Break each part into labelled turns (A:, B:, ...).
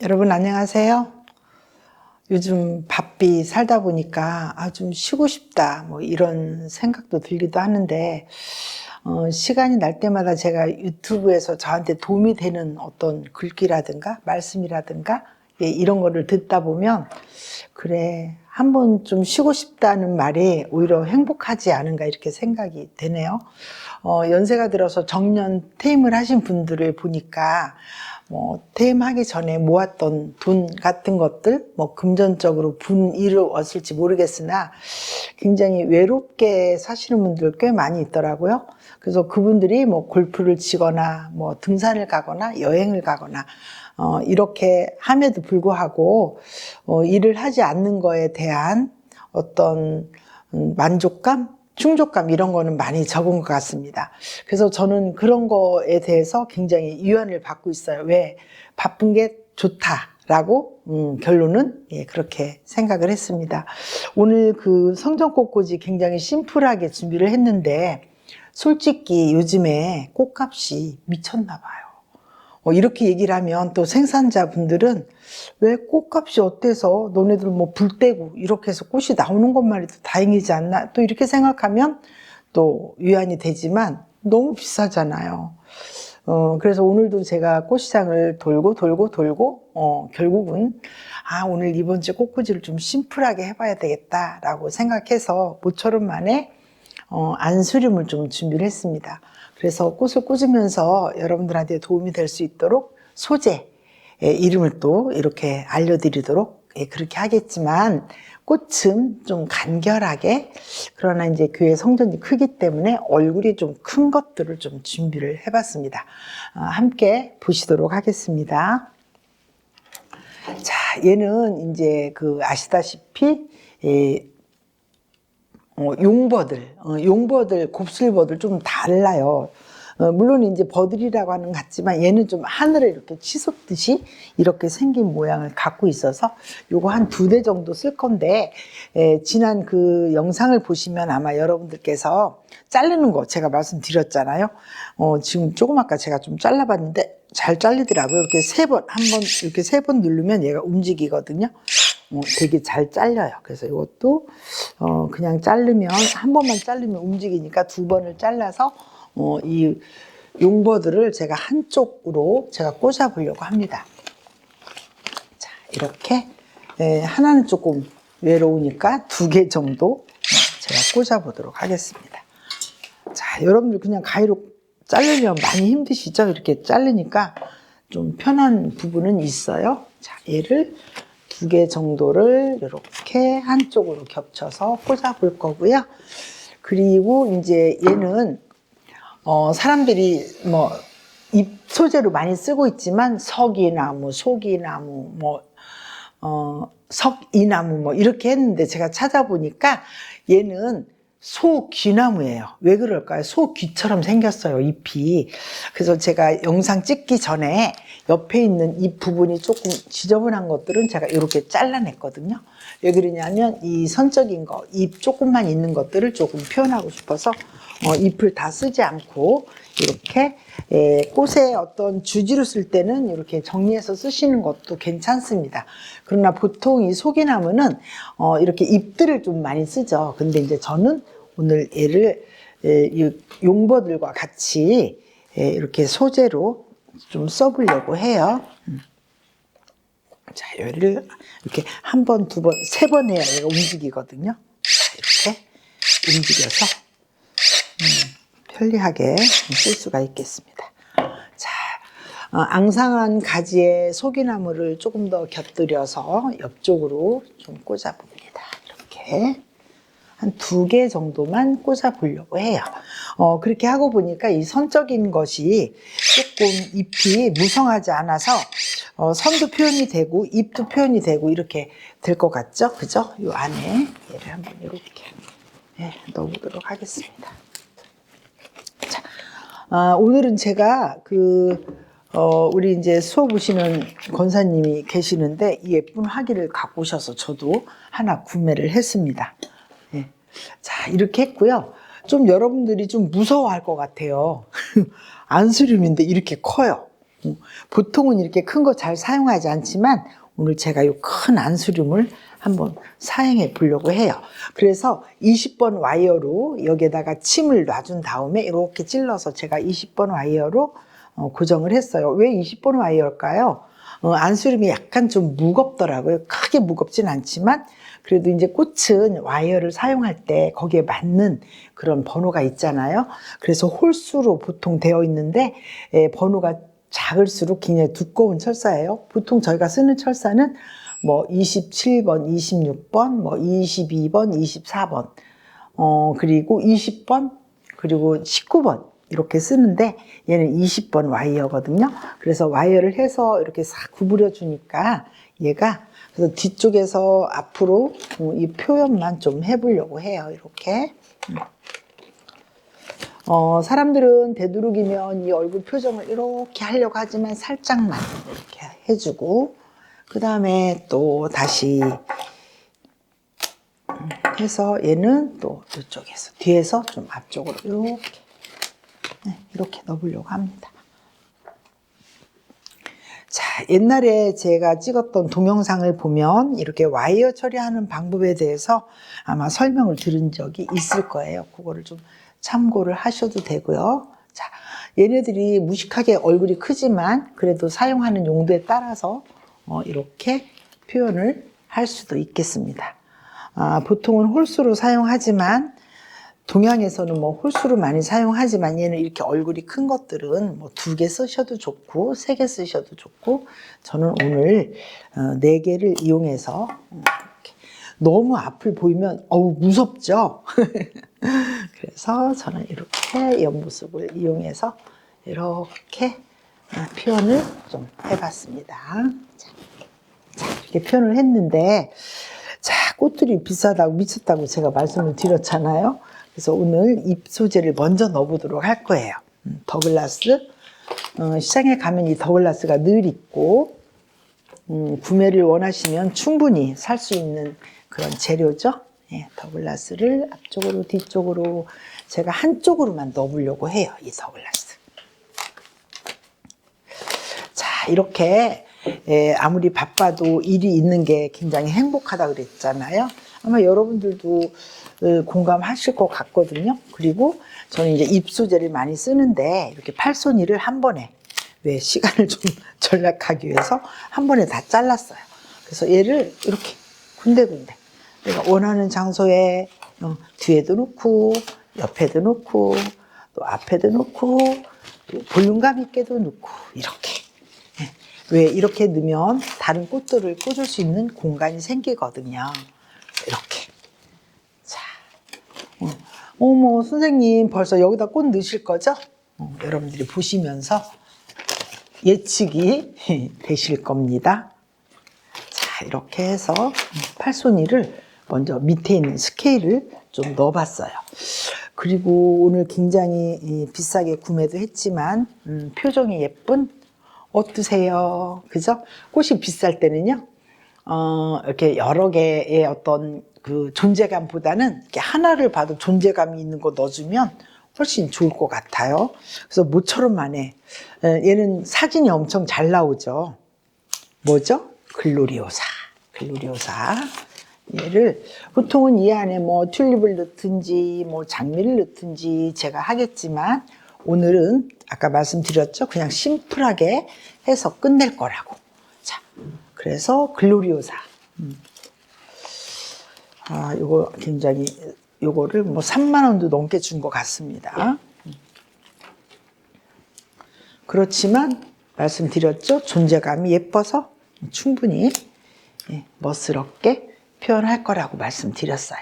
A: 여러분 안녕하세요. 요즘 바삐 살다 보니까 좀 쉬고 싶다 뭐 이런 생각도 들기도 하는데 시간이 날 때마다 제가 유튜브에서 저한테 도움이 되는 어떤 글귀라든가 말씀이라든가 이런 거를 듣다 보면 그래 한번 좀 쉬고 싶다는 말이 오히려 행복하지 않은가 이렇게 생각이 되네요. 연세가 들어서 정년 퇴임을 하신 분들을 보니까 퇴임하기 전에 모았던 돈 같은 것들, 금전적으로 이루었을지 모르겠으나 굉장히 외롭게 사시는 분들 꽤 많이 있더라고요. 그래서 그분들이 골프를 치거나, 등산을 가거나, 여행을 가거나, 이렇게 함에도 불구하고, 일을 하지 않는 거에 대한 어떤 만족감? 충족감 이런 거는 많이 적은 것 같습니다. 그래서 저는 그런 거에 대해서 굉장히 위안을 받고 있어요. 왜? 바쁜 게 좋다라고 결론은 그렇게 생각을 했습니다. 오늘 그 성전꽃꽂이 굉장히 심플하게 준비를 했는데 솔직히 요즘에 꽃값이 미쳤나 봐요. 이렇게 얘기를 하면 또 생산자분들은 왜 꽃값이 어때서 너네들 불 떼고 이렇게 해서 꽃이 나오는 것만 해도 다행이지 않나 또 이렇게 생각하면 또 위안이 되지만 너무 비싸잖아요. 그래서 오늘도 제가 꽃시장을 돌고 결국은 오늘 이번 주 꽃꽂이를 좀 심플하게 해봐야 되겠다라고 생각해서 모처럼 만에 안수림을 좀 준비를 했습니다. 그래서 꽃을 꽂으면서 여러분들한테 도움이 될 수 있도록 소재 이름을 또 이렇게 알려드리도록 그렇게 하겠지만 꽃은 좀 간결하게 그러나 이제 교회 성전이 크기 때문에 얼굴이 좀 큰 것들을 좀 준비를 해봤습니다. 함께 보시도록 하겠습니다. 자, 얘는 이제 아시다시피 용버들, 곱슬버들 좀 달라요. 물론 이제 버들이라고 하는 것 같지만 얘는 좀 하늘에 이렇게 치솟듯이 이렇게 생긴 모양을 갖고 있어서 요거 한 2대 정도 쓸 건데, 지난 그 영상을 보시면 아마 여러분들께서 자르는 거 제가 말씀드렸잖아요. 지금 조금 아까 제가 좀 잘라봤는데 잘 잘리더라고요. 이렇게 이렇게 3번 누르면 얘가 움직이거든요. 되게 잘 잘려요. 그래서 이것도 그냥 자르면 한 번만 자르면 움직이니까 2번을 잘라서 이 용버들을 제가 한쪽으로 제가 꽂아 보려고 합니다. 자, 이렇게 하나는 조금 외로우니까 2개 정도 제가 꽂아 보도록 하겠습니다. 자, 여러분들 그냥 가위로 자르려면 많이 힘드시죠? 이렇게 자르니까 좀 편한 부분은 있어요. 자, 얘를 2개 정도를 이렇게 한쪽으로 겹쳐서 꽂아 볼 거고요. 그리고 이제 얘는 사람들이 잎 소재로 많이 쓰고 있지만 석이나무, 소기나무, 석이나무 이렇게 했는데 제가 찾아보니까 얘는 소귀나무예요. 왜 그럴까요? 소귀처럼 생겼어요, 잎이. 그래서 제가 영상 찍기 전에 옆에 있는 잎 부분이 조금 지저분한 것들은 제가 이렇게 잘라냈거든요. 왜 그러냐면 이 선적인 거, 잎 조금만 있는 것들을 조금 표현하고 싶어서 잎을 다 쓰지 않고 이렇게 꽃에 어떤 주지로 쓸 때는 이렇게 정리해서 쓰시는 것도 괜찮습니다. 그러나 보통 이 소기나무는 이렇게 잎들을 좀 많이 쓰죠. 근데 이제 저는 오늘 얘를 용버들과 같이 이렇게 소재로 좀 써보려고 해요. 자, 얘를 이렇게 1번, 2번, 3번 해야 얘가 움직이거든요. 자, 이렇게 움직여서 편리하게 쓸 수가 있겠습니다. 자, 앙상한 가지에 소기나무를 조금 더 곁들여서 옆쪽으로 좀 꽂아봅니다. 이렇게 한 2개 정도만 꽂아 보려고 해요. 그렇게 하고 보니까 이 선적인 것이 조금 잎이 무성하지 않아서 선도 표현이 되고 잎도 표현이 되고 이렇게 될 것 같죠? 그죠? 이 안에 얘를 한번 이렇게 넣어보도록 하겠습니다. 자, 오늘은 제가 우리 이제 수업 오시는 권사님이 계시는데 이 예쁜 화기를 갖고 오셔서 저도 하나 구매를 했습니다. 자, 이렇게 했고요. 좀 여러분들이 좀 무서워할 것 같아요. 안수림인데 이렇게 커요. 보통은 이렇게 큰 거 잘 사용하지 않지만 오늘 제가 이 큰 안수륨을 한번 사용해 보려고 해요. 그래서 20번 와이어로 여기에다가 침을 놔준 다음에 이렇게 찔러서 제가 20번 와이어로 고정을 했어요. 왜 20번 와이어일까요? 안수륨이 약간 좀 무겁더라고요. 크게 무겁진 않지만 그래도 이제 꽃은 와이어를 사용할 때 거기에 맞는 그런 번호가 있잖아요. 그래서 홀수로 보통 되어 있는데 번호가 작을수록 굉장히 두꺼운 철사예요. 보통 저희가 쓰는 철사는 뭐 27번, 26번, 뭐 22번, 24번, 그리고 20번, 그리고 19번 이렇게 쓰는데 얘는 20번 와이어거든요. 그래서 와이어를 해서 이렇게 싹 구부려 주니까 얘가 그래서 뒤쪽에서 앞으로 이 표현만 좀 해보려고 해요. 이렇게. 사람들은 되도록이면 이 얼굴 표정을 이렇게 하려고 하지만 살짝만 이렇게 해주고 그 다음에 또 다시 해서 얘는 또 이쪽에서 뒤에서 좀 앞쪽으로 이렇게 넣어보려고 합니다. 자, 옛날에 제가 찍었던 동영상을 보면 이렇게 와이어 처리하는 방법에 대해서 아마 설명을 들은 적이 있을 거예요. 그거를 좀 참고를 하셔도 되고요. 자, 얘네들이 무식하게 얼굴이 크지만 그래도 사용하는 용도에 따라서 이렇게 표현을 할 수도 있겠습니다. 보통은 홀수로 사용하지만 동양에서는 뭐 홀수로 많이 사용하지만 얘는 이렇게 얼굴이 큰 것들은 뭐 2개 쓰셔도 좋고 3개 쓰셔도 좋고 저는 오늘 4개를 이용해서 이렇게 너무 앞을 보이면 무섭죠. 그래서 저는 이렇게 옆모습을 이용해서 이렇게 표현을 좀 해봤습니다. 자, 이렇게 표현을 했는데 자, 꽃들이 비싸다고 미쳤다고 제가 말씀을 드렸잖아요. 그래서 오늘 잎 소재를 먼저 넣어보도록 할 거예요. 더글라스. 시장에 가면 이 더글라스가 늘 있고 구매를 원하시면 충분히 살 수 있는 그런 재료죠. 예, 더글라스를 앞쪽으로 뒤쪽으로 제가 한쪽으로만 넣어보려고 해요. 이 더글라스. 자, 이렇게 아무리 바빠도 일이 있는 게 굉장히 행복하다 그랬잖아요. 아마 여러분들도 공감하실 것 같거든요. 그리고 저는 이제 잎 소재를 많이 쓰는데 이렇게 팔손이를 한 번에 왜 시간을 좀 절약하기 위해서 한 번에 다 잘랐어요. 그래서 얘를 이렇게 군데군데 내가 원하는 장소에 뒤에도 놓고 옆에도 놓고 또 앞에도 놓고 또 볼륨감 있게도 놓고 이렇게 왜 이렇게 넣으면 다른 꽃들을 꽂을 수 있는 공간이 생기거든요. 이렇게. 자, 어머 선생님 벌써 여기다 꽃 넣으실 거죠? 여러분들이 보시면서 예측이 되실 겁니다. 자, 이렇게 해서 팔손이를 먼저 밑에 있는 스케일을 좀 넣어봤어요. 그리고 오늘 굉장히 비싸게 구매도 했지만 표정이 예쁜 어떠세요? 그죠? 꽃이 비쌀 때는요, 이렇게 여러 개의 어떤 그 존재감보다는 이렇게 하나를 봐도 존재감이 있는 거 넣어주면 훨씬 좋을 것 같아요. 그래서 모처럼 만에 얘는 사진이 엄청 잘 나오죠. 뭐죠? 글로리오사. 글로리오사. 얘를 보통은 이 안에 뭐 튤립을 넣든지 뭐 장미를 넣든지 제가 하겠지만 오늘은 아까 말씀드렸죠. 그냥 심플하게 해서 끝낼 거라고. 자, 그래서 글로리오사. 요거 굉장히 요거를 뭐 3만 원도 넘게 준 것 같습니다. 그렇지만 말씀드렸죠. 존재감이 예뻐서 충분히 멋스럽게 표현할 거라고 말씀드렸어요.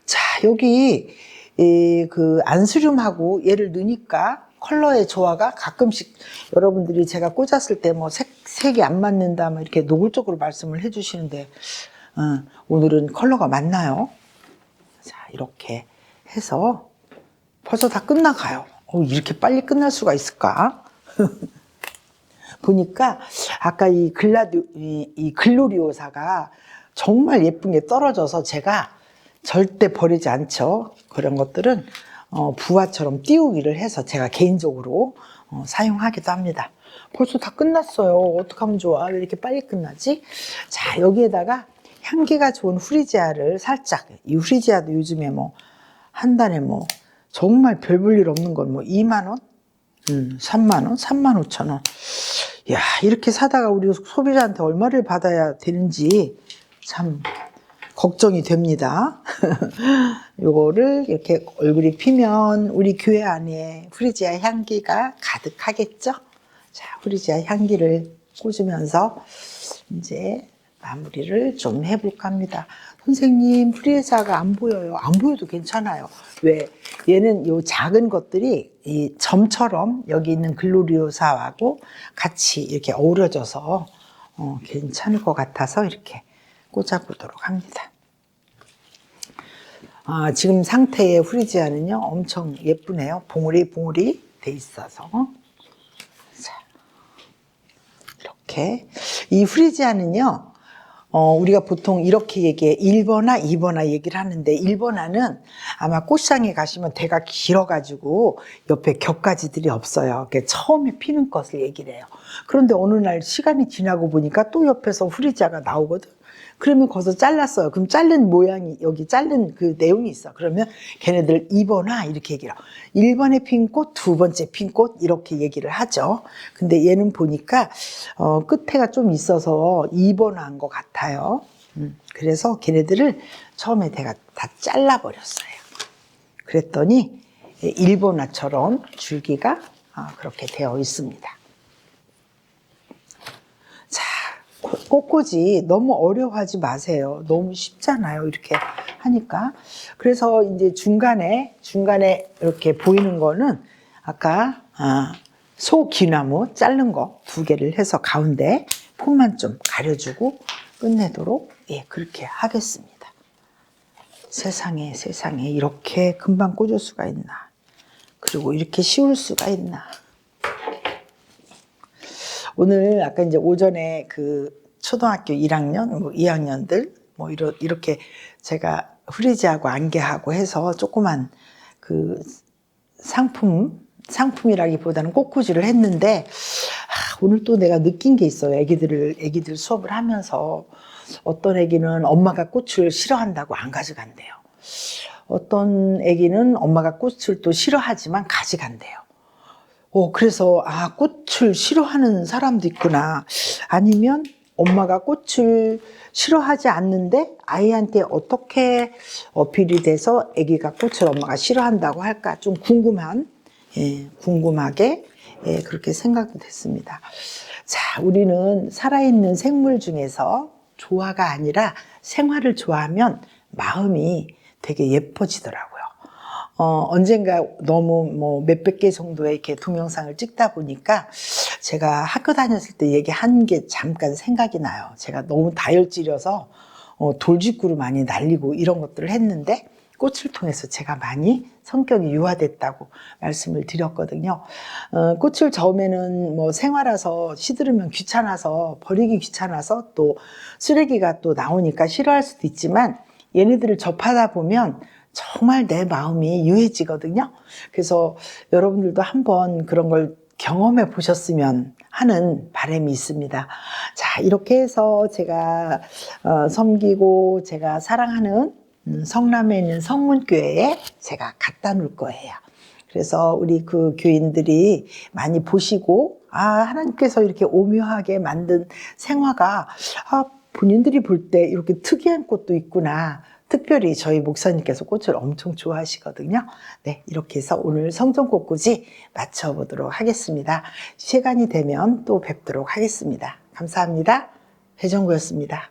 A: 자, 여기 그 안수륨하고 얘를 넣으니까 컬러의 조화가 가끔씩 여러분들이 제가 꽂았을 때 뭐 색이 안 맞는다 뭐 이렇게 노골적으로 말씀을 해주시는데 오늘은 컬러가 맞나요? 자, 이렇게 해서 벌써 다 끝나가요. 이렇게 빨리 끝날 수가 있을까? 보니까 아까 이 글로리오사가 정말 예쁜 게 떨어져서 제가 절대 버리지 않죠. 그런 것들은 부화처럼 띄우기를 해서 제가 개인적으로 사용하기도 합니다. 벌써 다 끝났어요. 어떡하면 좋아? 왜 이렇게 빨리 끝나지? 자, 여기에다가 향기가 좋은 후리지아를 살짝, 이 후리지아도 요즘에 뭐 한 달에 뭐 정말 별 볼 일 없는 걸 뭐 2만 원? 3만 원? 3만 5천 원. 야, 이렇게 사다가 우리 소비자한테 얼마를 받아야 되는지 참 걱정이 됩니다. 요거를 이렇게 얼굴이 피면 우리 교회 안에 후리지아 향기가 가득하겠죠? 자, 후리지아 향기를 꽂으면서 이제 마무리를 좀 해볼까 합니다. 선생님, 후리지아가 안 보여요. 안 보여도 괜찮아요. 왜? 얘는 요 작은 것들이 이 점처럼 여기 있는 글로리오사하고 같이 이렇게 어우러져서 괜찮을 것 같아서 이렇게 꽂아보도록 합니다. 지금 상태의 후리지아는요, 엄청 예쁘네요. 봉우리 돼 있어서. 자, 이렇게. 이 후리지아는요, 우리가 보통 이렇게 얘기해. 1번화, 2번화 얘기를 하는데, 1번화는 아마 꽃상에 가시면 대가 길어가지고 옆에 겹가지들이 없어요. 처음에 피는 것을 얘기를 해요. 그런데 어느 날 시간이 지나고 보니까 또 옆에서 후리지아가 나오거든. 그러면 거기서 잘랐어요. 그럼 자른 모양이, 여기 자른 그 내용이 있어. 그러면 걔네들 2번화 이렇게 얘기를 해요. 1번에 핀 꽃, 2번째 핀 꽃 이렇게 얘기를 하죠. 근데 얘는 보니까 끝에가 좀 있어서 2번화인 것 같아요. 그래서 걔네들을 처음에 내가 다 잘라버렸어요. 그랬더니 1번화처럼 줄기가 그렇게 되어 있습니다. 꽃꽂이 너무 어려워하지 마세요. 너무 쉽잖아요. 이렇게 하니까. 그래서 이제 중간에 이렇게 보이는 거는 아까 소기나무 자른 거 2개를 해서 가운데 폼만 좀 가려주고 끝내도록 그렇게 하겠습니다. 세상에 이렇게 금방 꽂을 수가 있나. 그리고 이렇게 쉬울 수가 있나. 오늘 아까 이제 오전에 그 초등학교 1학년, 뭐 2학년들 뭐 이렇게 제가 후리지아하고 안개하고 해서 조그만 그 상품이라기보다는 꽃꽂이를 했는데 오늘 또 내가 느낀 게 있어요. 애기들 수업을 하면서 어떤 애기는 엄마가 꽃을 싫어한다고 안 가져간대요. 어떤 애기는 엄마가 꽃을 또 싫어하지만 가져간대요. 그래서 꽃을 싫어하는 사람도 있구나. 아니면 엄마가 꽃을 싫어하지 않는데 아이한테 어떻게 어필이 돼서 아기가 꽃을 엄마가 싫어한다고 할까 좀 궁금하게 그렇게 생각도 됐습니다. 자, 우리는 살아있는 생물 중에서 조화가 아니라 생화를 좋아하면 마음이 되게 예뻐지더라고요. 언젠가 너무 뭐 몇백 개 정도의 이렇게 동영상을 찍다 보니까 제가 학교 다녔을 때 얘기한 게 잠깐 생각이 나요. 제가 너무 다혈질이어서 돌직구를 많이 날리고 이런 것들을 했는데 꽃을 통해서 제가 많이 성격이 유화됐다고 말씀을 드렸거든요. 꽃을 처음에는 뭐 생화라서 시들으면 귀찮아서 버리기 귀찮아서 또 쓰레기가 또 나오니까 싫어할 수도 있지만 얘네들을 접하다 보면 정말 내 마음이 유해지거든요. 그래서 여러분들도 한번 그런 걸 경험해 보셨으면 하는 바람이 있습니다. 자, 이렇게 해서 제가 섬기고 제가 사랑하는 성남에 있는 성문교회에 제가 갖다 놓을 거예요. 그래서 우리 그 교인들이 많이 보시고 하나님께서 이렇게 오묘하게 만든 생화가 본인들이 볼 때 이렇게 특이한 꽃도 있구나. 특별히 저희 목사님께서 꽃을 엄청 좋아하시거든요. 네, 이렇게 해서 오늘 성전꽃꽂이 마쳐보도록 하겠습니다. 시간이 되면 또 뵙도록 하겠습니다. 감사합니다. 배정구였습니다.